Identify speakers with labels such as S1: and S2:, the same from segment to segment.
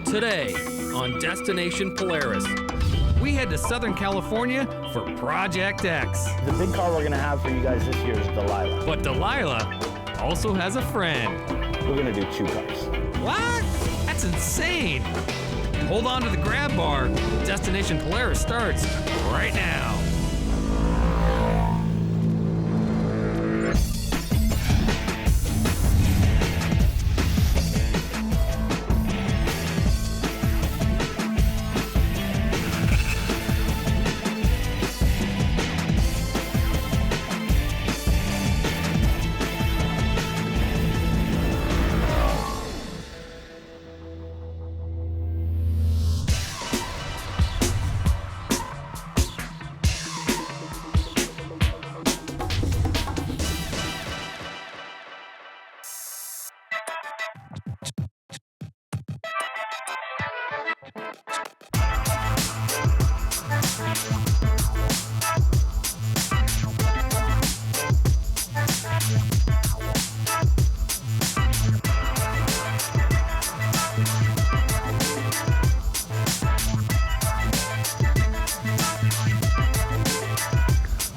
S1: Today on Destination Polaris, we head to Southern California for Project X.
S2: The big car we're gonna have for you guys this year is Delilah.
S1: But Delilah also has a friend.
S2: We're gonna do 2 cars.
S1: What? That's insane. Hold on to the grab bar. Destination Polaris starts right now.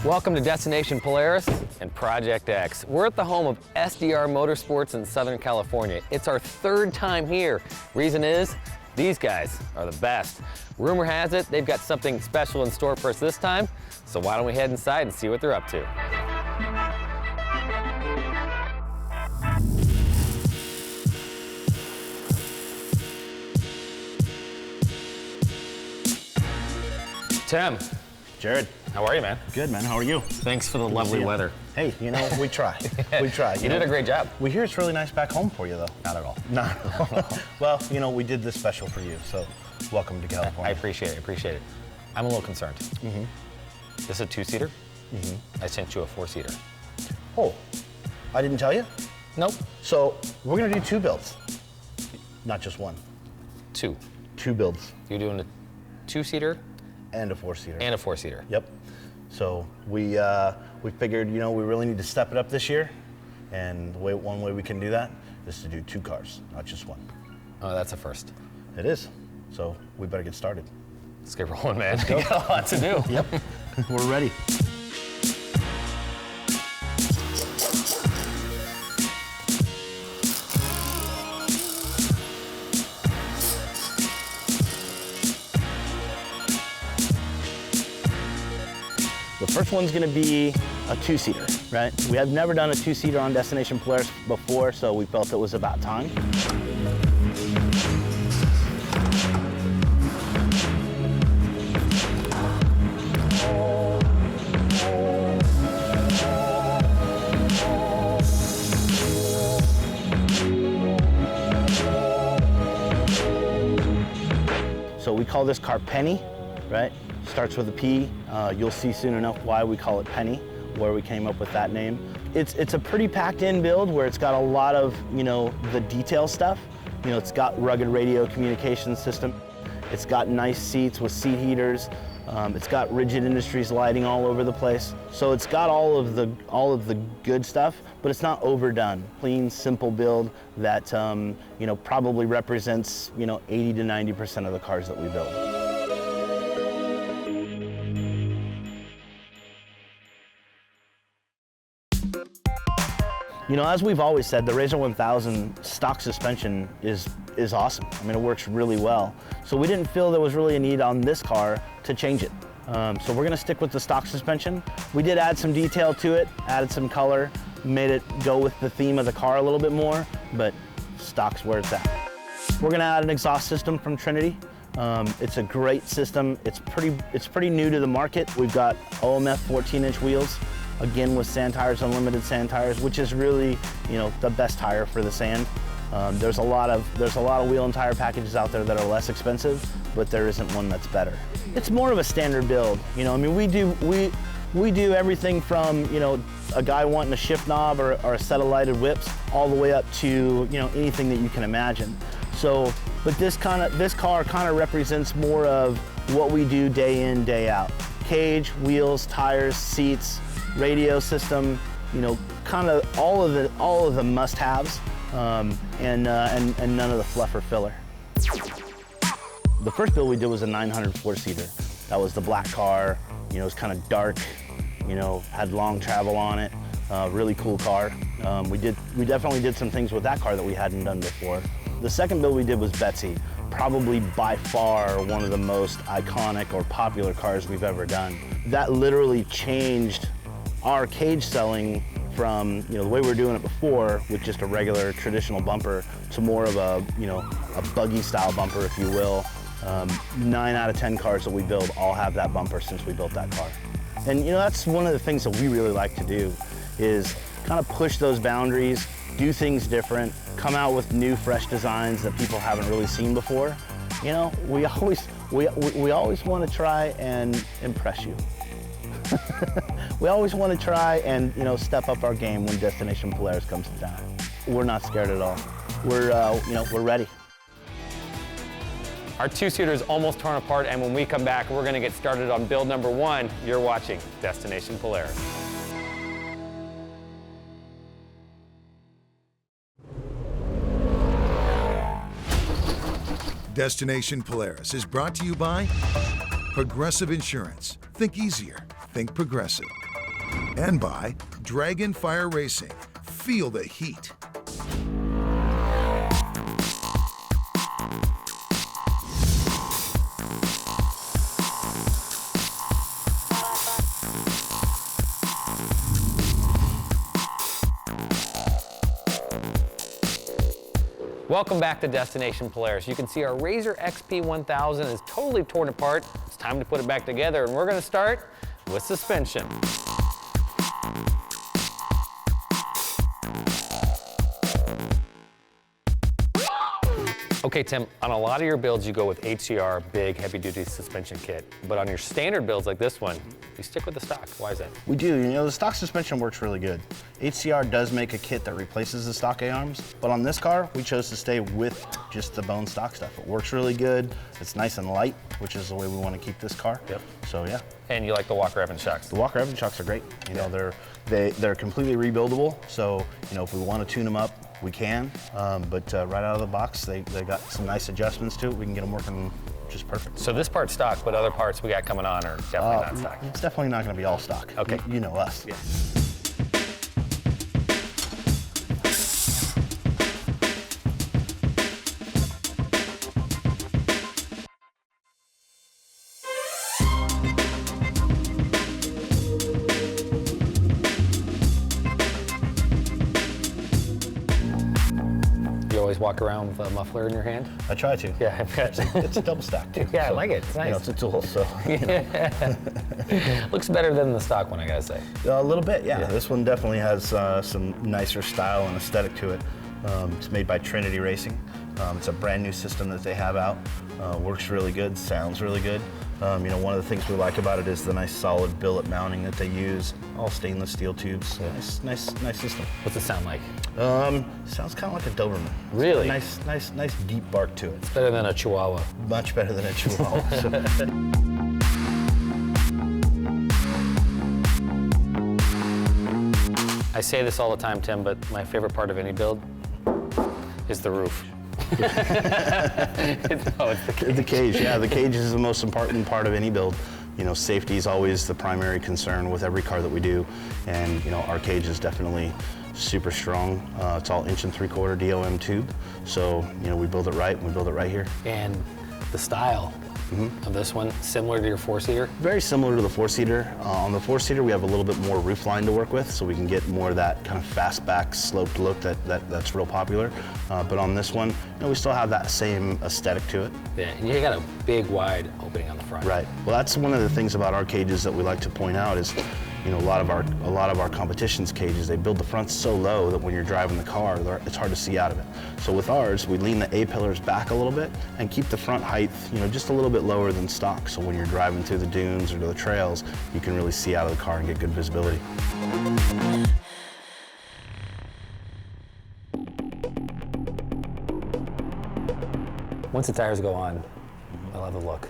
S3: Welcome to Destination Polaris and Project X. We're at the home of SDR Motorsports in Southern California. It's our 3rd time here. Reason is, these guys are the best. Rumor has it they've got something special in store for us this time, so why don't we head inside and see what they're up to. Tim.
S2: Jared.
S3: How are you, man?
S2: Good, man. How are you?
S3: Thanks for the lovely weather.
S2: Hey, you know, we try. We try.
S3: You did a great job.
S2: We hear it's really nice back home for you, though.
S3: Not at all.
S2: Not at all. Well, you know, we did this special for you, so welcome to California.
S3: I appreciate it. I appreciate it. I'm a little concerned. This is a 2-seater. I sent you a 4-seater.
S2: Oh, I didn't tell you?
S3: Nope.
S2: So we're gonna do 2 builds, not just 1.
S3: 2.
S2: 2 builds.
S3: You're doing a 2-seater
S2: and a 4-seater.
S3: and a 4-seater.
S2: Yep. So we figured, you know, we really need to step it up this year, and one way we can do that is to do 2 cars, not just 1.
S3: Oh, that's a first.
S2: It is. So we better get started.
S3: Let's get rolling, man. We got a lot to do.
S2: Yep. We're ready. The first one's gonna be a 2-seater, right? We have never done a 2-seater on Destination Polaris before, so we felt it was about time. So we call this car Penny, right? Starts with a P. You'll see soon enough why we call it Penny, where we came up with that name. It's a pretty packed in build where it's got a lot of, you know, the detail stuff. You know, it's got rugged radio communication system. It's got nice seats with seat heaters. It's got Rigid Industries lighting all over the place. So it's got all of the good stuff, but it's not overdone. Clean, simple build that, you know, probably represents, you know, 80 to 90% of the cars that we build. You know, as we've always said, the RZR 1000 stock suspension is awesome. I mean, it works really well. So we didn't feel there was really a need on this car to change it. So we're gonna stick with the stock suspension. We did add some detail to it, added some color, made it go with the theme of the car a little bit more, but stock's where it's at. We're gonna add an exhaust system from Trinity. It's a great system. It's pretty new to the market. We've got OMF 14-inch wheels, again with sand tires, unlimited sand tires, which is really, you know, the best tire for the sand. There's a lot of wheel and tire packages out there that are less expensive, but there isn't one that's better. It's more of a standard build. You know, I mean, we do everything from, you know, a guy wanting a shift knob or a set of lighted whips, all the way up to, you know, anything that you can imagine. So, but this car kind of represents more of what we do day in, day out. Cage, wheels, tires, seats, radio system, you know, kind of all of the must-haves, and none of the fluff or filler. The first build we did was a 900 four-seater. That was the black car, you know, it was kind of dark, you know, had long travel on it. Really cool car. We definitely did some things with that car that we hadn't done before. The second build we did was Betsy, probably by far one of the most iconic or popular cars we've ever done. That literally changed our cage selling from, you know, the way we were doing it before with just a regular traditional bumper to more of a, you know, a buggy style bumper, if you will. 9 out of 10 cars that we build all have that bumper since we built that car. And you know, that's one of the things that we really like to do, is kind of push those boundaries, do things different, come out with new, fresh designs that people haven't really seen before. You know, we always want to try and impress you. We always want to try and, you know, step up our game when Destination Polaris comes to town. We're not scared at all. We're, you know, we're ready.
S3: Our two-seater is almost torn apart, and when we come back, we're gonna get started on build number 1. You're watching Destination Polaris.
S4: Destination Polaris is brought to you by Progressive Insurance. Think easier, think Progressive. And by Dragon Fire Racing. Feel the heat.
S3: Welcome back to Destination Polaris. You can see our Razor XP 1000 is totally torn apart. It's time to put it back together, and we're gonna start with suspension. Okay, Tim, on a lot of your builds, you go with Hcr big heavy-duty suspension kit, but on your standard builds like this one, you stick with the stock. Why is that?
S2: We do. You know, the stock suspension works really good. Hcr does make a kit that replaces the stock A-arms, but on this car, we chose to stay with just the bone stock stuff. It works really good. It's nice and light, which is the way we want to keep this car.
S3: Yep.
S2: So yeah.
S3: And you like the Walker Evans shocks?
S2: The Walker Evans shocks are great. You know, they're completely rebuildable. So you know, if we want to tune them up, we can. But right out of the box, they got some nice adjustments to it. We can get them working just perfect.
S3: So this part's stock, but other parts we got coming on are definitely not stock.
S2: It's definitely not going to be all stock.
S3: Okay.
S2: You know us.
S3: Yeah. Always walk around with a muffler in your hand?
S2: I try to.
S3: Yeah,
S2: it's a double stack too.
S3: Yeah,
S2: so,
S3: I like it. It's nice.
S2: You know, it's a tool, so.
S3: Looks better than the stock one, I gotta say.
S2: A little bit, yeah. This one definitely has some nicer style and aesthetic to it. It's made by Trinity Racing. It's a brand new system that they have out. Works really good, sounds really good. You know, one of the things we like about it is the nice solid billet mounting that they use. All stainless steel tubes. Yeah. Nice system.
S3: What's it sound like?
S2: Sounds kind of like a Doberman.
S3: Really?
S2: Nice deep bark to it.
S3: It's better than a Chihuahua.
S2: Much better than a Chihuahua.
S3: I say this all the time, Tim, but my favorite part of any build is the roof. It's the cage.
S2: The cage, yeah. The cage is the most important part of any build. You know, safety is always the primary concern with every car that we do. And, you know, our cage is definitely super strong. It's all 1 3/4 DOM tube. So, you know, we build it right, and we build it right here.
S3: And the style of this one, similar to your 4-seater?
S2: Very similar to the 4-seater. On the 4-seater, we have a little bit more roof line to work with, so we can get more of that kind of fastback, sloped look that's real popular. But on this one, you know, we still have that same aesthetic to it.
S3: Yeah, and you got a big, wide opening on the front.
S2: Right. Well, that's one of the things about our cages that we like to point out is, you know, a lot of our competition's cages, they build the fronts so low that when you're driving the car, it's hard to see out of it. So with ours, we lean the A-pillars back a little bit and keep the front height, you know, just a little bit lower than stock. So when you're driving through the dunes or to the trails, you can really see out of the car and get good visibility.
S3: Once the tires go on, I love the look.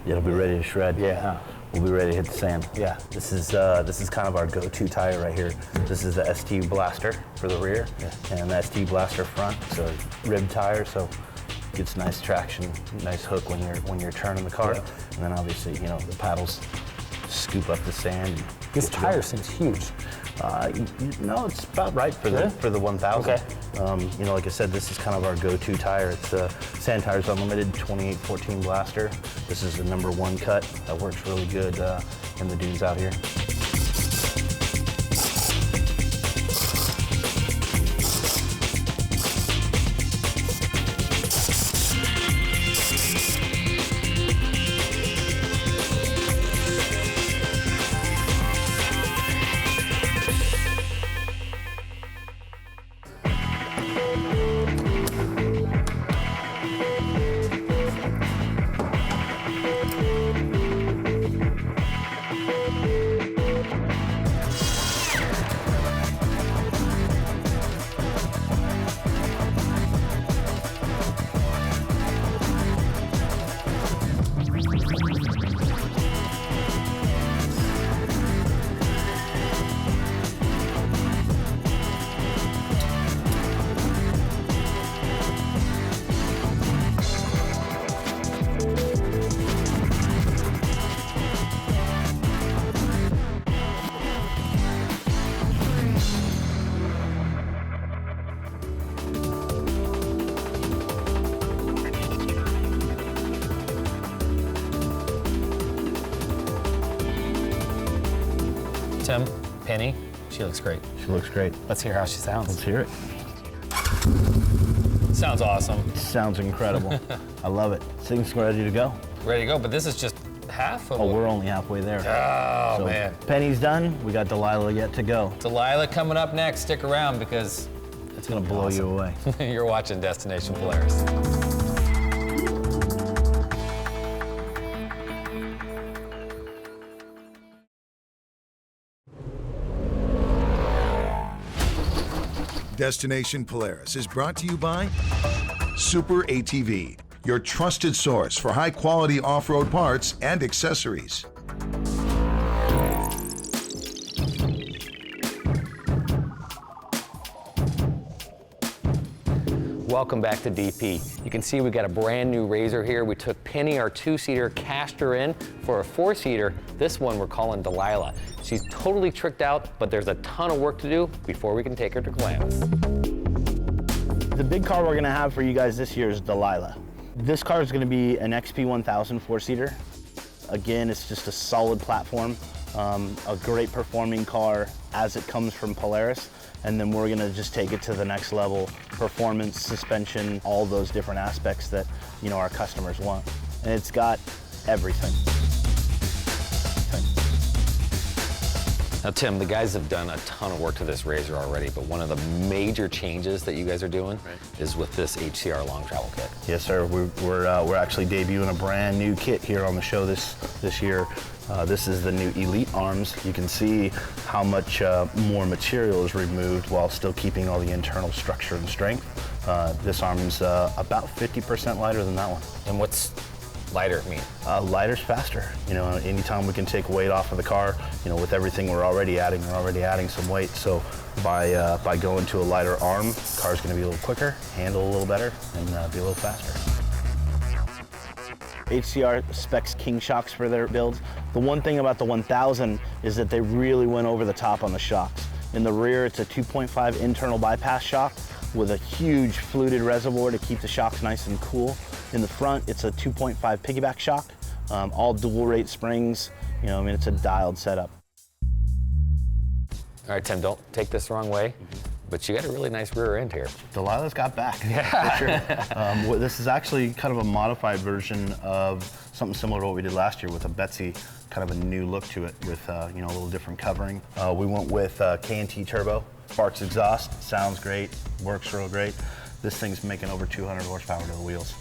S2: It'll be ready to shred.
S3: Yeah.
S2: We'll be ready to hit the sand. Yeah, this is kind of our go-to tire right here. This is the ST Blaster for the rear, and the ST Blaster front. It's a rib tire, so Gets nice traction, nice hook when you're turning the car. And then obviously, you know, the paddles scoop up the sand.
S5: This tire seems huge.
S2: No, it's about right for the 1000.
S5: Okay.
S2: You know, like I said, this is kind of our go-to tire. It's Sand Tires Unlimited 2814 Blaster. This is the #1 cut that works really good in the dunes out here.
S5: Tim, Penny, she looks great.
S2: She looks great.
S5: Let's hear how she sounds.
S2: Let's hear it.
S5: Sounds awesome.
S2: Sounds incredible. I love it. This thing's ready to go.
S5: Ready to go, but this is just half of
S2: Oh, we're only halfway there.
S5: Oh,
S2: So,
S5: man.
S2: Penny's done. We got Delilah yet to go.
S5: Delilah coming up next. Stick around because
S2: It's gonna blow you away.
S5: you're watching Destination Polaris.
S4: Destination Polaris is brought to you by Super ATV, your trusted source for high-quality off-road parts and accessories.
S3: Welcome back to DP. You can see we got a brand new RZR here. We took Penny, our 2-seater, cashed her in for a 4-seater. This one we're calling Delilah. She's totally tricked out, but there's a ton of work to do before we can take her to Glamis.
S2: The big car we're gonna have for you guys this year is Delilah. This car is gonna be an XP 1000 4-seater. Again, it's just a solid platform, a great performing car as it comes from Polaris. And then we're gonna just take it to the next level, performance, suspension, all those different aspects that, you know, our customers want. And it's got everything.
S3: Now, Tim, the guys have done a ton of work to this RZR already, but one of the major changes that you guys are doing is with this Hcr Long Travel Kit.
S2: Yes, sir. We're actually debuting a brand new kit here on the show this year. This is the new Elite arms. You can see how much more material is removed while still keeping all the internal structure and strength. This arm's about 50% lighter than that one.
S3: And what's lighter mean?
S2: Lighter's faster. You know, anytime we can take weight off of the car, you know, with everything we're already adding some weight. So by going to a lighter arm, the car's gonna be a little quicker, handle a little better, and be a little faster. Hcr specs king shocks for their builds. The one thing about the 1000 is that they really went over the top on the shocks. In the rear, it's a 2.5 internal bypass shock with a huge fluted reservoir to keep the shocks nice and cool. In the front, it's a 2.5 piggyback shock, all dual rate springs. You know, I mean, it's a dialed setup.
S3: All right, Tim, don't take this the wrong way, but you got a really nice rear end here.
S2: Delilah's got back, for sure. This is actually kind of a modified version of something similar to what we did last year with a Betsy, kind of a new look to it with you know, a little different covering. We went with K&T turbo, sparks exhaust, sounds great, works real great. This thing's making over 200 horsepower to the wheels.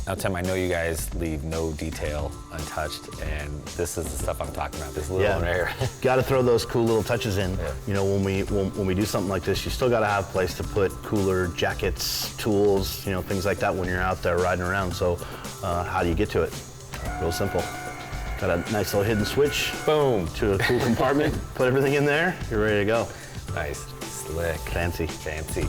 S3: Now, Tim, I know you guys leave no detail untouched, and this is the stuff I'm talking about, this little air.
S2: Got to throw those cool little touches in.
S3: Yeah.
S2: You know, when we do something like this, you still got to have a place to put cooler jackets, tools, you know, things like that when you're out there riding around. So how do you get to it? Real simple. Got a nice little hidden switch.
S3: Boom.
S2: To a cool compartment. Put everything in there. You're ready to go.
S3: Nice, slick.
S2: Fancy.
S3: Fancy.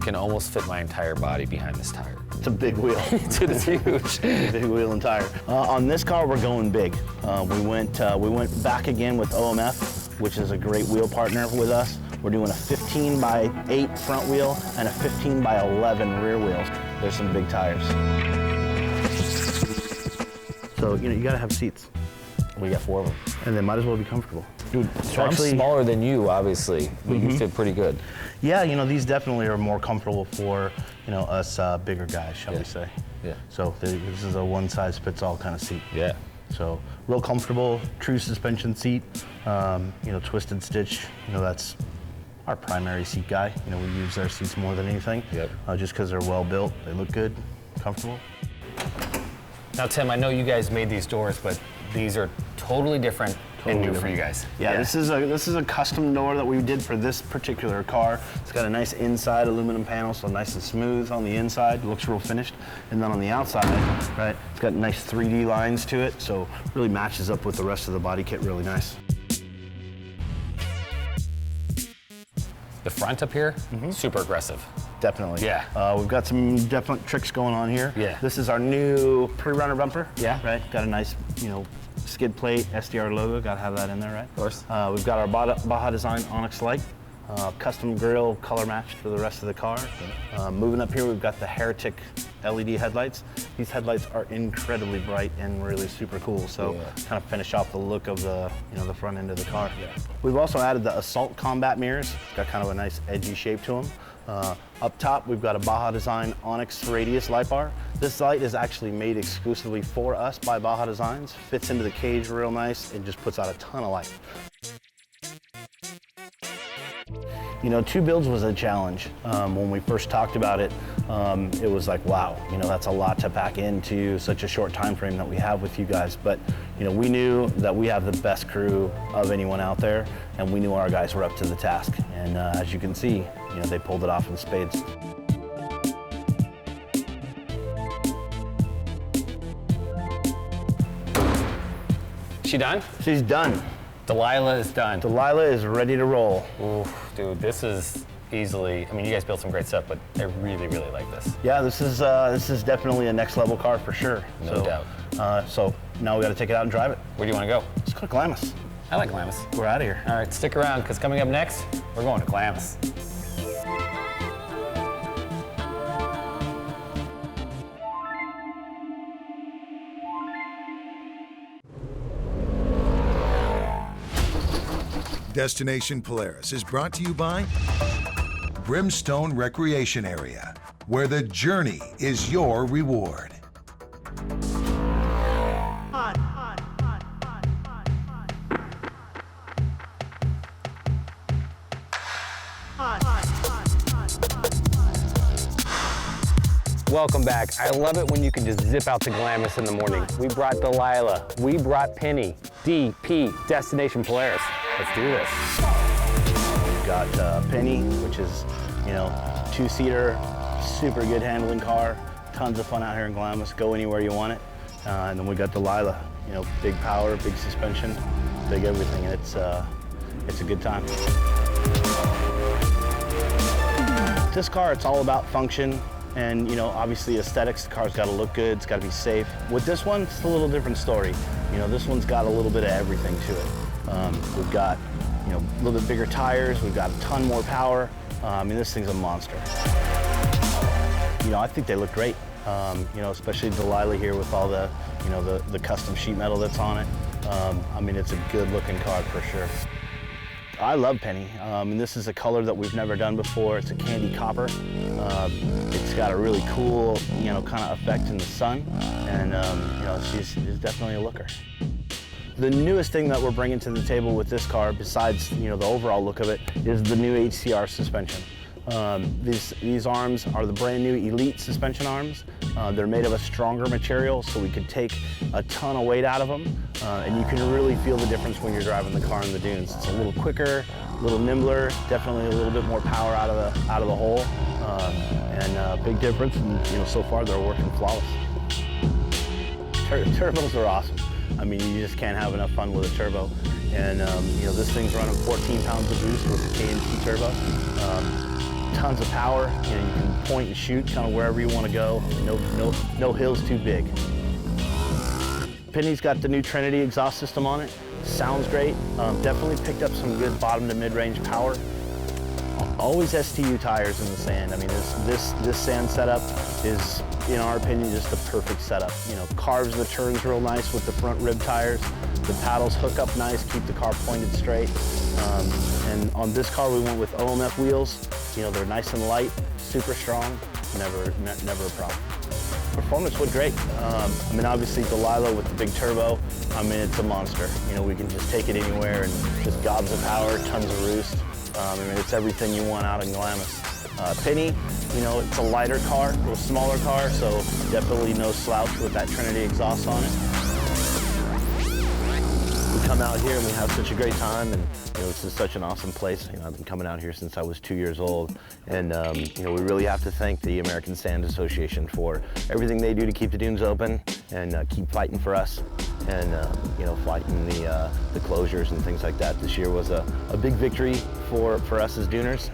S3: can almost fit my entire body behind this tire.
S2: It's a big wheel.
S3: It is huge.
S2: Big wheel and tire. On this car, we're going big. We went back again with OMF, which is a great wheel partner with us. We're doing a 15 by 8 front wheel and a 15 by 11 rear wheels. There's some big tires. So, you gotta have seats.
S3: We got 4 of them.
S2: And they might as well be comfortable. Dude,
S3: So I'm smaller than you, obviously, but you fit pretty good.
S2: Yeah, these definitely are more comfortable for, us bigger guys, shall we say.
S3: Yeah.
S2: So this is a one-size-fits-all kind of seat.
S3: Yeah.
S2: So real comfortable, true suspension seat, twisted stitch, that's our primary seat guy. We use their seats more than anything.
S3: Yep.
S2: Just because they're well built, they look good, comfortable.
S5: Now, Tim, I know you guys made these doors, but these are totally different and new for you guys.
S2: Yeah, this is a custom door that we did for this particular car. It's got a nice inside aluminum panel, so nice and smooth on the inside, looks real finished. And then on the outside, right, it's got nice 3D lines to it, so really matches up with the rest of the body kit really nice.
S5: The front up here, super aggressive.
S2: Definitely.
S5: Yeah.
S2: We've got some definite tricks going on here.
S5: Yeah.
S2: This is our new pre-runner bumper.
S5: Yeah.
S2: Right, got a nice, skid plate, SDR logo, gotta have that in there, right? Of
S5: course.
S2: We've got our Baja Design Onyx light, custom grille, color matched for the rest of the car. Moving up here, we've got the Heretic LED headlights. These headlights are incredibly bright and really super cool, so kind of finish off the look of the, the front end of the car. Yeah. We've also added the Assault Combat mirrors. Got kind of a nice edgy shape to them. Up top, we've got a Baja Design Onyx radius light bar. This light is actually made exclusively for us by Baja Designs. Fits into the cage real nice and just puts out a ton of light. 2 builds was a challenge. When we first talked about it, it was like, wow, that's a lot to pack into such a short time frame that we have with you guys. But we knew that we have the best crew of anyone out there, and we knew our guys were up to the task. And as you can see, they pulled it off in spades.
S5: She done?
S2: She's done.
S5: Delilah is done.
S2: Delilah is ready to roll.
S5: Oof, dude, this is easily, you guys built some great stuff, but I really, really like this.
S2: Yeah, this is definitely a next level car for sure.
S5: No doubt.
S2: So now we got to take it out and drive it.
S5: Where do you want to go?
S2: Let's go to Glamis.
S5: I like Glamis.
S2: We're out of here.
S5: All right, stick around, because coming up next, we're going to Glamis.
S4: Destination Polaris is brought to you by Brimstone Recreation Area, where the journey is your reward.
S3: Welcome back. I love it when you can just zip out to Glamis in the morning. We brought Delilah. We brought Penny. DP, Destination Polaris. Let's do this.
S2: We've got Penny, which is, 2-seater, super good handling car. Tons of fun out here in Glamis. Go anywhere you want it. And then we got Delilah, big power, big suspension, big everything. It's a good time. This car, it's all about function. And, obviously aesthetics, the car's got to look good, it's got to be safe. With this one, it's a little different story. This one's got a little bit of everything to it. We've got, a little bit bigger tires, we've got a ton more power. This thing's a monster. I think they look great. Especially Delilah here with all the, the custom sheet metal that's on it. It's a good looking car for sure. I love Penny, and this is a color that we've never done before. It's a candy copper. It's got a really cool, kind of effect in the sun, and she's definitely a looker. The newest thing that we're bringing to the table with this car, besides the overall look of it, is the new Hcr suspension. These arms are the brand new Elite suspension arms. They're made of a stronger material, so we could take a ton of weight out of them, and you can really feel the difference when you're driving the car in the dunes. It's a little quicker, a little nimbler, definitely a little bit more power out of the hole, and big difference. And so far they're working flawless. Turbos are awesome. You just can't have enough fun with a turbo. And this thing's running 14 pounds of boost with the KNT turbo. tons of power. You know, you can point and shoot kind of wherever you want to go. No hills too big. Penny's got the new Trinity exhaust system on it. Sounds great. Definitely picked up some good bottom to mid-range power. Always STU tires in the sand. I mean, this sand setup is, in our opinion, just the perfect setup. You know, carves the turns real nice with the front rib tires. The paddles hook up nice, keep the car pointed straight. And on this car, we went with OMF wheels. You know, they're nice and light, super strong, never a problem. Performance went great. I mean, obviously Delilah with the big turbo, I mean, it's a monster. You know, we can just take it anywhere and just gobs of power, tons of roost. I mean, it's everything you want out in Glamis. Penny, you know, it's a lighter car, a little smaller car, so definitely no slouch with that Trinity exhaust on it. We come out here and we have such a great time, and you know, this is such an awesome place. You know, I've been coming out here since I was 2 years old, and you know, we really have to thank the American Sand Association for everything they do to keep the dunes open and keep fighting for us, and you know, fighting the closures and things like that. This year was a big victory for us as duners.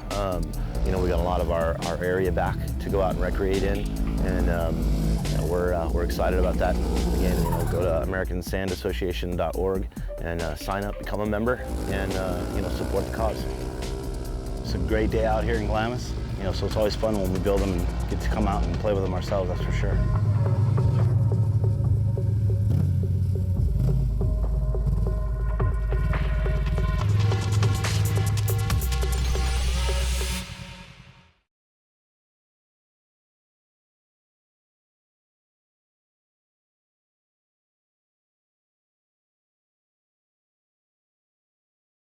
S2: You know, we got a lot of our area back to go out and recreate in, and you know, we're excited about that. Again, you know, go to AmericanSandAssociation.org and sign up, become a member, and you know, support the cause. It's a great day out here in Glamis. You know, so it's always fun when we build them and get to come out and play with them ourselves. That's for sure.